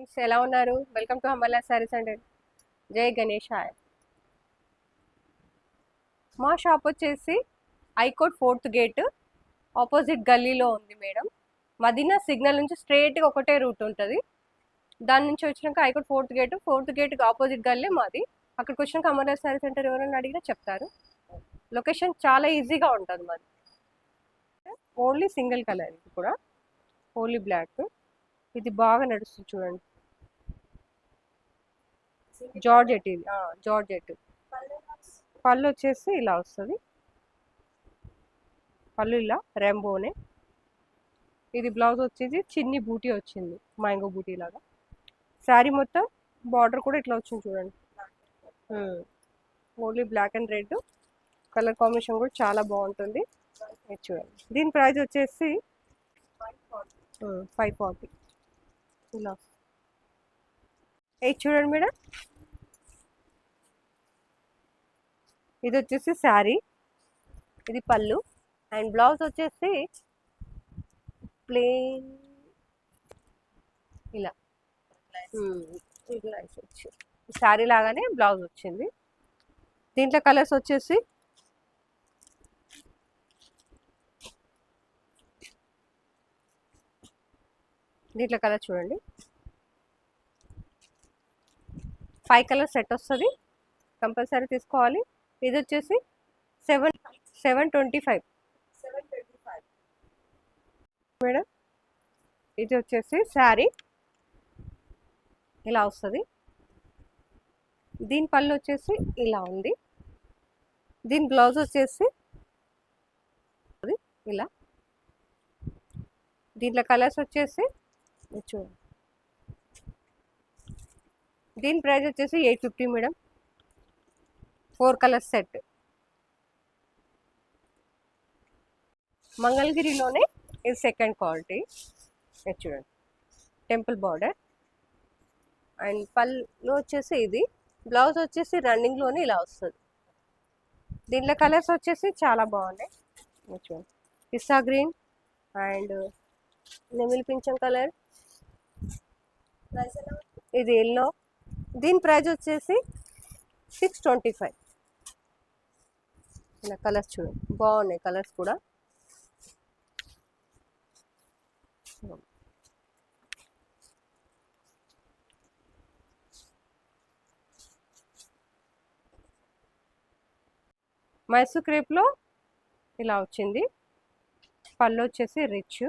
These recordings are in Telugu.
ఫ్రెండ్స్ ఎలా ఉన్నారు? వెల్కమ్ టు హమలా సారీస్ అండ్ జై గణేశాయ. మా షాప్ వచ్చేసి హైకోర్ట్ 4th గేట్ ఆపోజిట్ గల్లీలో ఉంది మేడం. మదీనా సిగ్నల్ నుంచి స్ట్రైట్గా ఒకటే రూట్ ఉంటుంది. దాని నుంచి వచ్చినాక హైకోర్ట్ 4th గేట్కి ఆపోజిట్ గల్లీ మాది. అక్కడికి వచ్చినాక హమలా సారీ సెంటర్ ఎవరైనా అడిగినా చెప్తారు. లొకేషన్ చాలా ఈజీగా ఉంటుంది మాది. ఓన్లీ సింగిల్ కలర్, ఇది కూడా ఓన్లీ బ్లాక్. ఇది బాగా నడుస్తుంది చూడండి. జార్జెట్, ఇది జార్జెట్. పళ్ళు వచ్చేసి ఇలా వస్తుంది. పళ్ళు ఇలా రెంబోనే. ఇది బ్లౌజ్ వచ్చేసి చిన్ని బూటీ వచ్చింది, మ్యాంగో బూటీ లాగా. శారీ మొత్తం బార్డర్ కూడా ఇట్లా వచ్చింది చూడండి. Only black and red colour combination కూడా చాలా బాగుంటుంది. చూడండి, దీని ప్రైస్ వచ్చేసి 540 ఇలా. చూడండి మేడం, ఇది వచ్చేసి శారీ, ఇది పళ్ళు అండ్ బ్లౌజ్ వచ్చేసి ప్లెయిన్ ఇలా శారీ లాగానే బ్లౌజ్ వచ్చింది. దీంట్లో కలర్స్ వచ్చేసి దీంట్లో కలర్ చూడండి, 5 కలర్ సెట్ వస్తుంది, కంపల్సరీ తీసుకోవాలి. ఇది వచ్చేసి 725 మేడం. ఇది వచ్చేసి శారీ ఇలా వస్తుంది. దీని పళ్ళు వచ్చేసి ఇలా ఉంది. దీని బ్లౌజ్ వచ్చేసి ఇలా. దీంట్లో కలర్స్ వచ్చేసి చూడండి. దీని ప్రైస్ వచ్చేసి 850 మేడం. 4 colour set. మంగళగిరిలోనే ఇది సెకండ్ క్వాలిటీ. చూడండి, టెంపుల్ బార్డర్ అండ్ పళ్ళు వచ్చేసి ఇది. బ్లౌజ్ వచ్చేసి రన్నింగ్లోనే ఇలా వస్తుంది. దీంట్లో కలర్స్ వచ్చేసి చాలా బాగున్నాయి. చూడండి, పిస్తా గ్రీన్ అండ్ నెమిలి పింఛం కలర్, ఇది ఎల్లో. దీని ప్రైస్ వచ్చేసి 625. ఇలా కలర్స్ చూడండి, బాగున్నాయి కలర్స్ కూడా. మైసూర్ క్రేప్లో ఇలా వచ్చింది. పళ్ళు వచ్చేసి రిచ్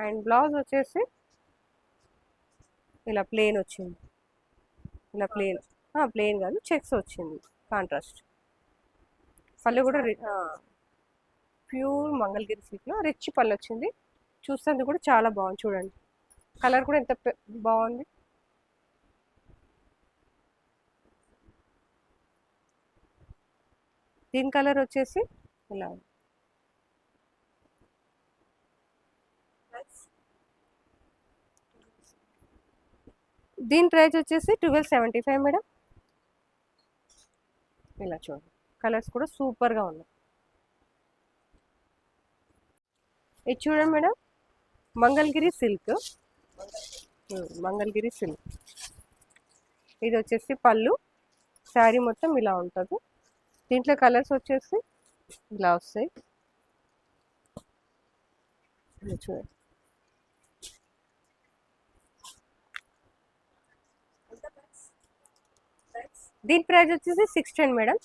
అండ్ బ్లౌజ్ వచ్చేసి ఇలా ప్లెయిన్ వచ్చింది. ఇలా ప్లెయిన్ కాదు, చెక్స్ వచ్చింది కాంట్రాస్ట్. పళ్ళు కూడా ప్యూర్ మంగళగిరి సిల్క్లో రిచ్ పళ్ళు వచ్చింది. చూస్తుంది కూడా చాలా బాగుంది చూడండి. కలర్ కూడా ఎంత బాగుంది. దీని కలర్ వచ్చేసి ఇలా. దీని ప్రైస్ వచ్చేసి 1275 మేడం. ఇలా చూడండి, కలర్స్ కూడా సూపర్గా ఉన్నాయి. ఇది చూడండి madam, Mangalagiri silk. Mangalagiri silk. ఇది వచ్చేసి పళ్ళు, శారీ మొత్తం ఇలా ఉంటుంది. దీంట్లో కలర్స్ వచ్చేసి ఇలా వస్తాయి. చూడండి, దీని ప్రైస్ వచ్చేసి 610 మేడం.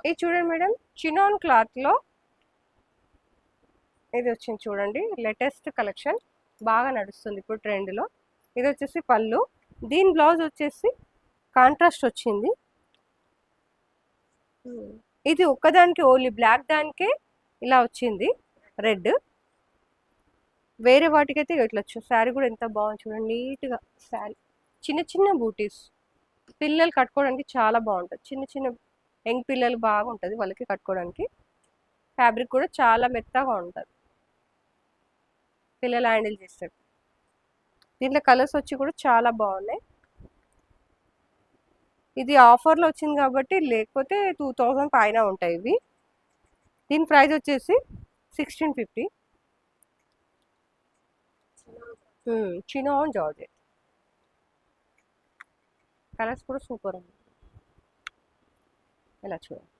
ఇది చూడండి మేడం, చినాన్ క్లాత్లో ఇది వచ్చింది చూడండి. లేటెస్ట్ కలెక్షన్, బాగా నడుస్తుంది ఇప్పుడు ట్రెండ్లో. ఇది వచ్చేసి పళ్ళు. దీని బ్లౌజ్ వచ్చేసి కాంట్రాస్ట్ వచ్చింది. ఇది ఒక్కదానికి ఓన్లీ బ్లాక్ దానికే ఇలా వచ్చింది రెడ్. వేరే వాటికైతే ఇట్లా వచ్చు. శారీ కూడా ఎంత బాగుంది చూడండి, నీట్గా శారీ. చిన్న చిన్న బూటీస్ పిల్లలు కట్టుకోవడానికి చాలా బాగుంటుంది. చిన్న చిన్న యంగ్ పిల్లలు బాగుంటుంది వాళ్ళకి కట్టుకోవడానికి. ఫ్యాబ్రిక్ కూడా చాలా మెత్తగా ఉంటుంది, పిల్లలు హ్యాండిల్ చేస్తారు. దీంట్లో కలర్స్ వచ్చి కూడా చాలా బాగున్నాయి. ఇది ఆఫర్లో వచ్చింది కాబట్టి, లేకపోతే 2000 పైన ఉంటాయి ఇవి. దీని ప్రైస్ వచ్చేసి 1650. Chinon georgette. కలర్స్ కూడా సూపర్ ఉంది. ఇలా చూడండి,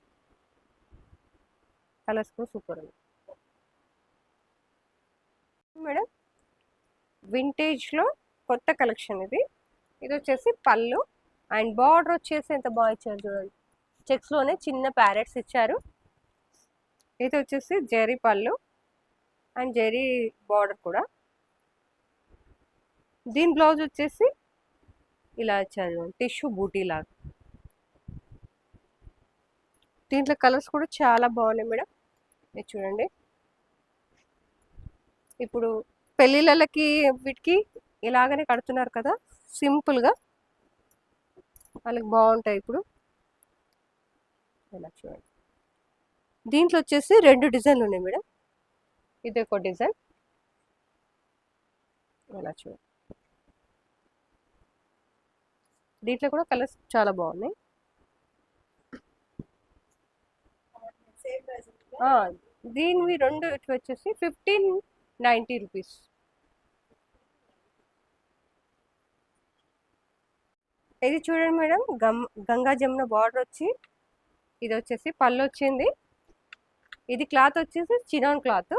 కలర్స్ కూడా సూపర్ ఉంది మేడం. వింటేజ్లో కొత్త కలెక్షన్ ఇది. ఇది వచ్చేసి పళ్ళు అండ్ బార్డర్ వచ్చేసి ఎంత బాగా ఇచ్చారు చూడండి. చెక్స్లోనే చిన్న ప్యారెట్స్ ఇచ్చారు. ఇది వచ్చేసి జెరీ పళ్ళు అండ్ జెరీ బార్డర్ కూడా. దీని బ్లౌజ్ వచ్చేసి ఇలా ఇచ్చారు, టిష్యూ బూటీ లాగా. దీంట్లో కలర్స్ కూడా చాలా బాగున్నాయి మేడం. ఇది చూడండి, ఇప్పుడు పెళ్ళిళ్ళకి వీటికి ఇలాగనే కడుతున్నారు కదా సింపుల్గా, వాళ్ళకి బాగుంటాయి. ఇప్పుడు ఇలా చూడండి, దీంట్లో వచ్చేసి 2 డిజైన్లు ఉన్నాయి మేడం. ఇది ఒక డిజైన్, ఇలా చూడండి. దీంట్లో కూడా కలర్స్ చాలా బాగున్నాయి. దీనివి 2 వచ్చేసి 1590 రూపీస్. ఇది చూడండి మేడం, గంగా జమున బార్డర్ వచ్చి, ఇది వచ్చేసి పళ్ళు వచ్చింది. ఇది క్లాత్ వచ్చేసి చినాన్ క్లాత్.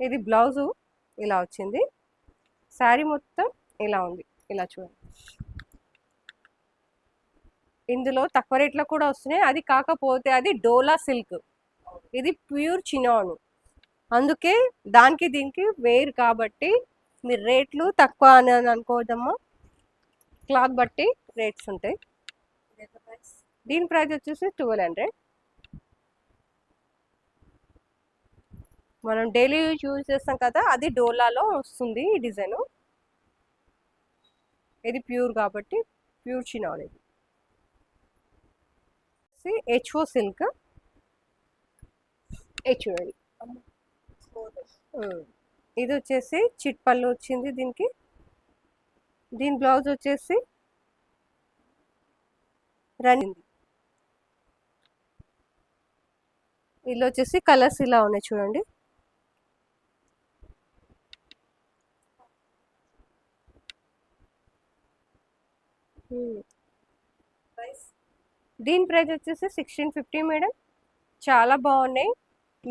ఇది బ్లౌజు ఇలా వచ్చింది. శారీ మొత్తం ఇలా ఉంది. ఇలా చూడండి, ఇందులో తక్కువ రేట్లో కూడా వస్తున్నాయి. అది కాకపోతే అది డోలా సిల్క్, ఇది ప్యూర్ చినాను. అందుకే దానికి దీనికి వేరు కాబట్టి మీరు రేట్లు తక్కువ అని అనుకోవద్దమ్మా. క్లాత్ బట్టి రేట్స్ ఉంటాయి. దీని ప్రైస్ వచ్చేసి 1200. మనం డైలీ యూజ్ చేస్తాం కదా, అది డోలాలో వస్తుంది ఈ డిజైన్. ఇది ప్యూర్ కాబట్టి ప్యూర్ చినాన్. ఇది హెచ్ఓ సిల్క్. చూడండి, ఇది వచ్చేసి చిట్ పళ్ళు వచ్చింది దీనికి. దీని బ్లౌజ్ వచ్చేసి రన్నింగ్. ఇలా వచ్చేసి కలర్స్ ఇలా ఉన్నాయి చూడండి. దీని ప్రైస్ వచ్చేసి 1650 మేడం. చాలా బాగున్నాయి.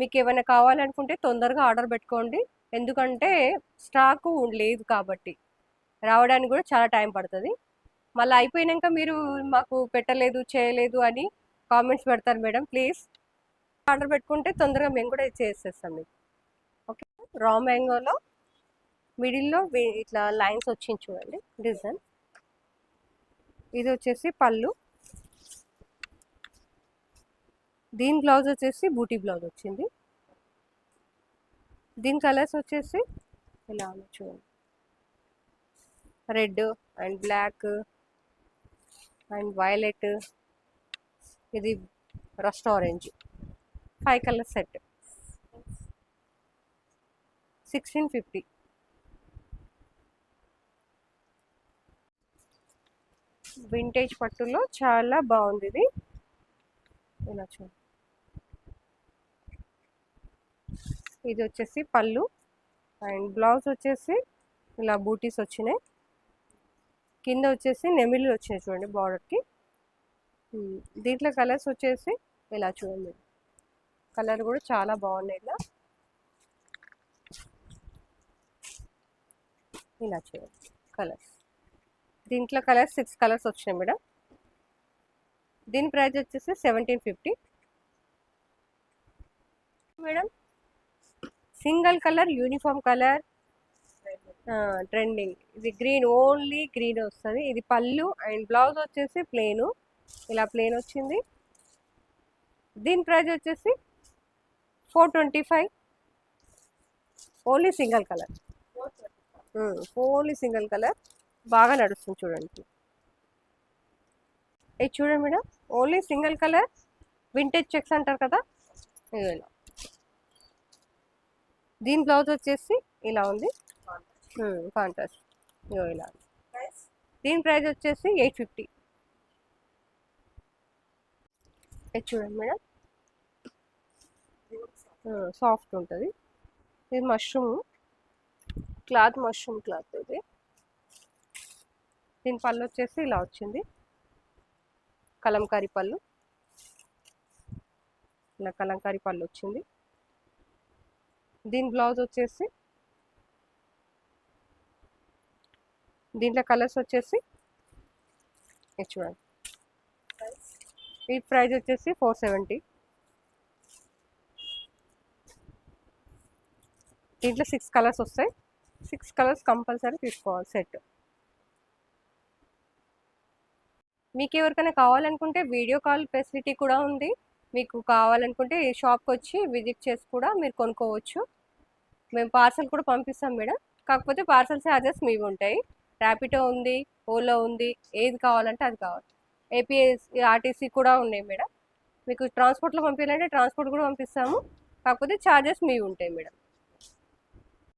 మీకు ఏమైనా కావాలనుకుంటే తొందరగా ఆర్డర్ పెట్టుకోండి, ఎందుకంటే స్టాకు లేదు కాబట్టి రావడానికి కూడా చాలా టైం పడుతుంది. మళ్ళీ అయిపోయినాక మీరు మాకు పెట్టలేదు చేయలేదు అని కామెంట్స్ పెడతారు మేడం. ప్లీజ్ ఆర్డర్ పెట్టుకుంటే తొందరగా మేము కూడా చేసేస్తాం మీకు. ఓకే, రా మ్యాంగోలో మిడిల్లో ఇట్లా లైన్స్ వచ్చింది చూడండి డిజైన్. ఇది వచ్చేసి పళ్ళు. దీని బ్లౌజ్ వచ్చేసి బూటీ బ్లౌజ్ వచ్చింది. దీని కలర్స్ వచ్చేసి ఇలా ఉన్నాయి చూడండి, red and black and violet, ఇది rust orange. 5 colour set 1650. Vintage పట్టులో చాలా బాగుంది ఇది. ఇలా చూడండి, ఇది వచ్చేసి పళ్ళు అండ్ బ్లౌజ్ వచ్చేసి ఇలా బూటీస్ వచ్చినాయి. కింద వచ్చేసి నెమిలి వచ్చినాయి చూడండి బార్డర్కి. దీంట్లో కలర్స్ వచ్చేసి ఇలా చూడండి, కలర్ కూడా చాలా బాగున్నాయి. ఇలా చూడండి కలర్స్. దీంట్లో కలర్స్ 6 కలర్స్ వచ్చినాయి మేడం. దీని ప్రైస్ వచ్చేసి 1750 madam. Single colour uniform colour trending. ఇది గ్రీన్, ఓన్లీ గ్రీన్ వస్తుంది. ఇది పళ్ళు అండ్ బ్లౌజ్ వచ్చేసి ప్లేను, ఇలా ప్లేన్ వచ్చింది. దీని ప్రైస్ వచ్చేసి 425. Only single colour, only single colour. బాగా నడుస్తుంది చూడండి. ఇది చూడండి madam, only single colour. Vintage checks అంటారు కదా, ఇలా. దీని బ్లౌజ్ వచ్చేసి ఇలా ఉంది, కాంట్రాస్ట్ ఇలా. దీని ప్రైస్ వచ్చేసి 850. ఇది చూడండి మేడం, సాఫ్ట్ ఉంటుంది. ఇది మష్రూమ్. క్లాత్ మష్రూమ్ క్లాత్ ఇది. దీని పళ్ళు వచ్చేసి ఇలా వచ్చింది, కలంకారీ పళ్ళు, ఇలా కలంకారీ పళ్ళు వచ్చింది. దీని బ్లౌజ్ వచ్చేసి, దీంట్లో కలర్స్ వచ్చేసి ఇది చూడండి. ఈ ప్రైస్ వచ్చేసి 470. దీంట్లో 6 కలర్స్ వస్తాయి. 6 కలర్స్ కంపల్సరీ తీసుకోవాలి సెట్. మీకు ఎవరికైనా కావాలనుకుంటే వీడియో కాల్ ఫెసిలిటీ కూడా ఉంది. మీకు కావాలనుకుంటే షాప్కి వచ్చి విజిట్ చేసి కూడా మీరు కొనుక్కోవచ్చు. మేము పార్సల్ కూడా పంపిస్తాం మేడం. కాకపోతే పార్సల్ ఛార్జెస్ మీవి ఉంటాయి. ర్యాపిడో ఉంది, ఓలో ఉంది, ఏది కావాలంటే అది కావాలి. ఏపీఎస్ ఆర్టీసీ కూడా ఉన్నాయి మేడం. మీకు ట్రాన్స్పోర్ట్లో పంపించాలంటే ట్రాన్స్పోర్ట్ కూడా పంపిస్తాము. కాకపోతే ఛార్జెస్ మీవి ఉంటాయి మేడం.